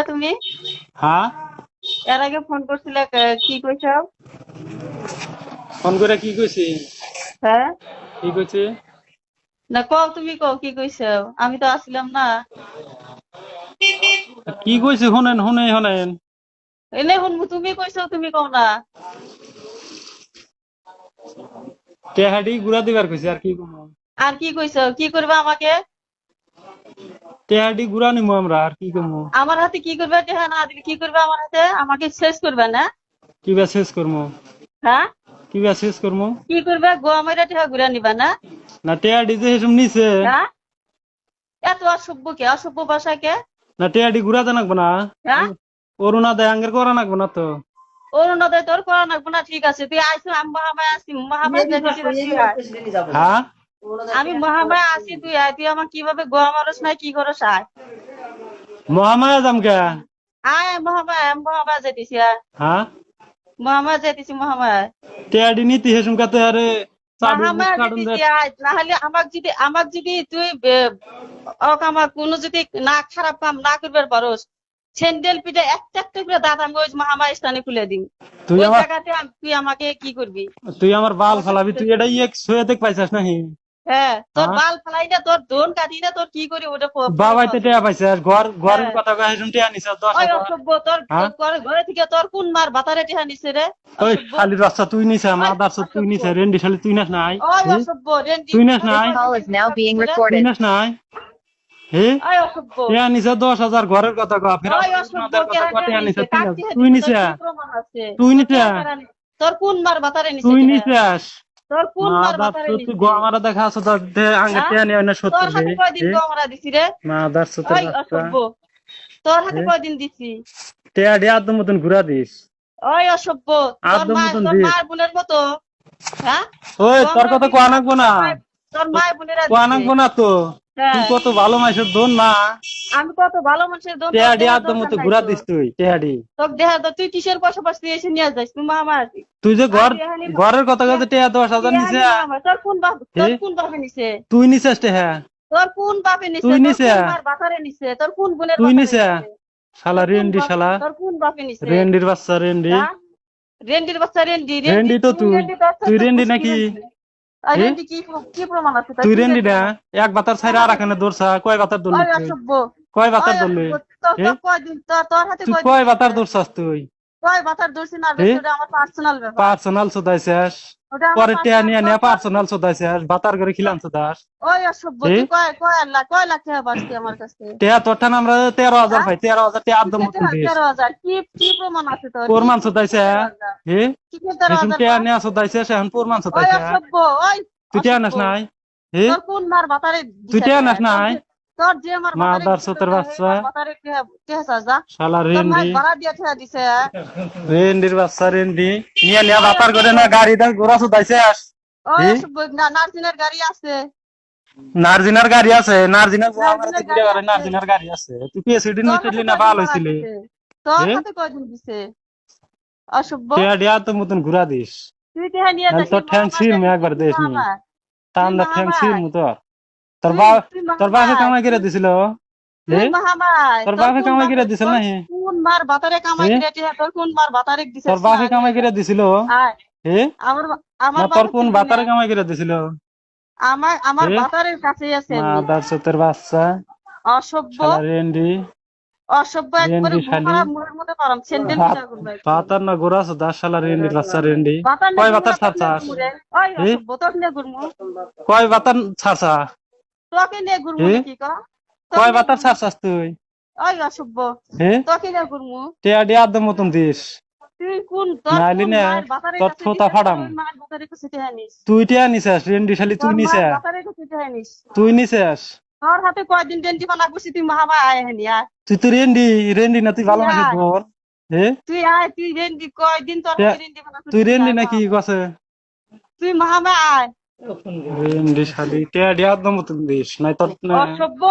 তুমি হ্যাঁ, এর আগে ফোন করছিলে কি কইছো? ফোন করে কি কইছি? হ্যাঁ, কি কইছি? না কও, তুমি কও কি কইছো? আমি তো আসলাম না। কি কইছি শুনেন শুনে শুনেন। এনে শুনবো, তুমি কইছো, তুমি কও না। টেহাডি গুড়া দিবার কইছি আর কি কমু। আর কি কইছো, কি করবে আমাকে? টেহাডি গুড়া নিমু আমরা আর কি কমু। আমার হাতে কি করবে? টেহা না দিলে কি করবে আমার হাতে? আমাকে শেষ করবে না? কিবা শেষ করমু, হ্যাঁ, কিবা শেষ করমু। কি করবে? গোয়া মাইরা টেহা ঘুরে নিবা না? না টেহাডি যে হেসম নিছে, হ্যাঁ, এত অসভ্য কে, অসভ্য ভাষা কে? না টেহাডি গুড়া জানাকবো না। হ্যাঁ, অরুণা দেয় আঙ্গের করা নাকবো না তো। অরুণোদয় তোর করা লাগবো না, ঠিক আছে, তুই আইসো, আমি মহামায় আসি, মহামায় দেখেছি তুই আয়। হ্যাঁ, আমি মহামায় আসি, তুই আয়, তুই আমার কিভাবে গোয়া মারস নাই কি করস আয়। মহামায়া জামকা। আয় মহামায়, আমি মহামায় যেতেছি আয়। হ্যাঁ, মহামায় যেতেছি মহামায়। টেহাডি নীতি হেসম কাতে আরে চাডুন মহামায় চাডুন দে। যেতেছি আয়, নাহলে আমাক যদি তুই আমার কোনো যদি না খারাপ কাম না করবার পারোস, স্যান্ডেল পিঠে একটা একটা করে দাঁত আমি ওই মহামায় স্থানে খুলে দিন। তুই ওই আমার জায়গাতে তুই আমাকে কি করবি? তুই আমার বাল আমাকে ফালাবি, তুই এটা ইয়ে ছুঁয়ে দেখ পাইছাস নাহি। হ্যাঁ, তোর হ্যাঁ, বাল ফালাই না, তোর দোন কাটি না, তোর কি করি ওটা পরে বাবাইতে কবি। টেয়া পাইছাস, ঘরের হ্যাঁ, কথা কয়ে হেসম টেয়া নিছাস দশ ওই হাজার অসভ্য, তোর হ্যাঁ, ঘরে থেকে তোর কোন মার বাতারে টেহা নিছে রে? ওই অসভ্য, শালির বাচ্চা তুই নিছা, ওই মাদার চোদ তুই অসভ্য, নিছা, রেন্ডি শালি তুই নাস নাই। ওই হে, অসভ্য রেন্ডি। তুই নাস নাই, Call is now being তুই recorded. নাস নাই। হে, ওই অসভ্য, টেয়া নিছা 10,000 ঘরের কথা কয়া, ফের ওই আবার অসভ্য, মাদার কথা কেহা কয়া, টেহা টেয়া নিছা নিছে, তুই কার নাস, টেহা তুই নিছে, তোর নিছা, কি প্রমাণ আছে? তুই তোর নিছা, টেহা কারা তোর কোন মার বাতারে নিছে তুই টেহা? নিছাস। তোর কোন মার মাদার বাতারে চোদ তুই নিছে? গো আমারা দেখা আছো তোর আঙ্গে হ্যাঁ, টেয়া নিয়ে না শোধ তোর করবে। হাতে কয়দিন হে, গমরা দিছি রে? মাদার চোদের ওই বাচ্চা। অসভ্য, তোর হাতে হে, কয়দিন দিছি? টেয়া দিয়ে আদম মতন ঘুরা দিস, ওই অসভ্য, আদম মতন তোর দিস। মার বোনের মতো। হ্যাঁ, ওই তোর গমরা কথা দিবি কোয়া না, নাকবো না, তোর মায়ের বোনেরা কোয়া দিছে। নাকবো না তো। তুই হ্যাঁ, কত ভালো মাইসের দোন না। আমি কত ভালো মানুষের দোন, তোর টেহাডি দেহার আদম দরকার মতো নাই ঘুরা তো। দিস তুই টেহাডি। তোর দেহার তুই কিসের বসবাস তুই এসে নিয়ে যাস? তুই মহামায় আছিস। তুই যে আর ঘর তুই এখানে ঘরের কথা কথা টেহা 10,000 নিছে। মহামায়, তোর কোন বাপ, হে, তোর কোন বাপে নিছে? তুই নিছিস টেহা, তোর কোন বাপে নিছে? তুই তোর নিছে, কোন মার বাতারে নিছে? তোর কোন বোনের তুই বাতারে নিছে। নিছে? শালা তোর কোন রেন্ডি বাপ, শালা, তোর কোন বাপে নিছে? রেন্ডির বাচ্চা রেন্ডি। হ্যাঁ, রেন্ডির বাচ্চা রেন্ডি, রেন্ডি রেন্ডি তো তুই তুই, রেন্ডি, তোর তুই তোর রেন্ডি খুশি কি নাকি? রেন্ডি? আর হে, রেন্ডি কি প্রমাণ আছে তাই? তুই তুই রেন্ডি রেন্ডি না। না? এক বাতার ছাইরা আর এখানে দৌড়ছা, কয় বাতার দৌড়লি ওই তুই? অসভ্য, কয় ওই বাতার দৌড়লি? অসভ্য, তোর হে, তোর কয়দিন, তোর হাতে তুই কয়দিন কয় দিছে? বাতার দৌড়ছাস তুই? কয় বাতার দর্শি না হে, দর্শি ওটা আমার পার্সোনাল ব্যাপার। পার্সোনাল চোদাইছাস, ওটা আমার পরে টেয়া পার্সোনাল। নিয়ে নিয়ে পার্সোনাল চোদাইছাস, বাতার করে খিলাম চোদাস। ওই অসভ্য, হে, তুই কয় লাখ টাকা পাস তুই আমার কাছে? টেয়া তোর ঠান আমরা 13,000 হ্যাঁ, পাই, 13,000 টেয়া আদম কিসের মতন দিস। 13,000? কি কি প্রমাণ আছে তোর? কি প্রমাণ কিসের চোদাইছে। 13,000? হে, কিসের তেরো হেসুম হাজার টেয়া পাস? নিয়ে চোদাইছিস, এখন প্রমাণ ওই চোদাইছে। অসভ্য, ওই তুই টেয়া অসভ্য, নাস নাই। হে, তোর কোন মার বাতারে তুই দিছে টেয়া টেহা? নাস নাই। তোর যে মার বাতারে মাদার দিছে চোতের টেহা, সেই বাচ্চা, মার বাতারে টেহা টেহা চাস যা। শালা তোর মাই রেন্ডি, ভাড়া দিয়ে টেহা দিছে। রেন্ডির বাচ্চা রেন্ডি। নিয়ে নিয়ে ওই বাতার করে অসভ্য, না গাড়ি দা গোড়া চোদাইছিস। ওই হে, অসভ্য, না নার্সিনের গাড়ি আছে, নার্জিনার গাড়ি আছে, নার্জিনার আমার নার্সিনের ঘুরে গাড়ি বেড়ায়, আছে। নার্জিনার গাড়ি আছে। তুই পিএসসিডি তোর নিতে হাতে না কয়দিন ভালো ভাড়া হয়েছিলি। দিছে? তোর হে, হাতে কয়দিন দিছে? অসভ্য, টেয়া ডিয়া তো মতন ঘুরা দিস। তুই টেহা নিয়ে নাহলে যাস তোর এই ঠ্যাং মহামায় ছিঁড় মু দেখেছিস একবার তুই দেশ নি, মহামায়? তুই টান্দা ঠ্যাং ছিঁড় মহামায়, মু তোর। তোর তুই বা তুই তোর বাপে মহামায়, কামাই করে তুই দিছিল। হে, তুই মহামায়, তোর তোর বাপে কোন কামাই বাপে, করে দিছিল তোর নাহি। কোন মার বাতারে কামাই হে, করে টেহা, তোর কোন মার বাতারে তোর দিছিস না? বাপে নিয়ে কামাই যা, করে দিছিল। আয়, হে, আমার না আমার তোর বাপে কোন চিনবি না? বাতারে কামাই করে দিছিল। আমার হে, বাতারের কাছেই আছে এমনি। মাদার চোতের বাচ্চা, অসভ্য, শালা রেন্ডি, অসভ্য, একবারে রেন্ডি শালি। ঘুমারা মুড়ের মধ্যে পারাম, স্যান্ডেল ভাত পিটা করবো একদম। ভাত আর না গোড়া আছে 10 সালা রেন্ডির বাচ্চা রেন্ডি। বাতার নিয়ে কয় ঘুরবো বাতার না, তোকে নিয়ে ছাড়ছাস? ঘুরবো রে। ওই হে, অসভ্য, তোকে নিয়ে ঘুরবো। কয় বাতার ছাড়ছা? তোকে নিয়ে ঘুরবো হে, নাকি ক? তোকে কয় নিয়ে বাতার ঘুরবো। ছাড়ছাস তুই? ওই অসভ্য, হে, তোকে নিয়ে ঘুরবো। টেয়া ডিয়া আদম মতন দিস, তোর নাইলি কোন না মায়ের বাতারের তোর কাছে থোতা দিছে, তোর ফাড়াম। ওই মায়ের বাতারের কাছে টেহা নিস। তুই টেয়া নিছাস, রেন্ডি শালি তুই তোর নিছা, মায়ের বাতারের কাছে টেহা নিস। তুই নিছাস। তোর হাতে কয়দিন ডেন্টি বানা করছি, তুই মহামায় আয় হেনি আয়। তুই তো রেন্ডি, রেন্ডি না তুই তুই ভালো মাসে আয়, বল। হে, তুই আয়, তুই রেন্ডি কয়দিন তোর হাতে টেয়া- রেন্ডি বানা করছি, তুই তুই রেন্ডি আয় নাকি মহামায়। কছে? তুই মহামায় আয়। রেন্ডি শালি টেয়া ডিয়া আদম মতন দিস নাই তোর না। অসভ্য।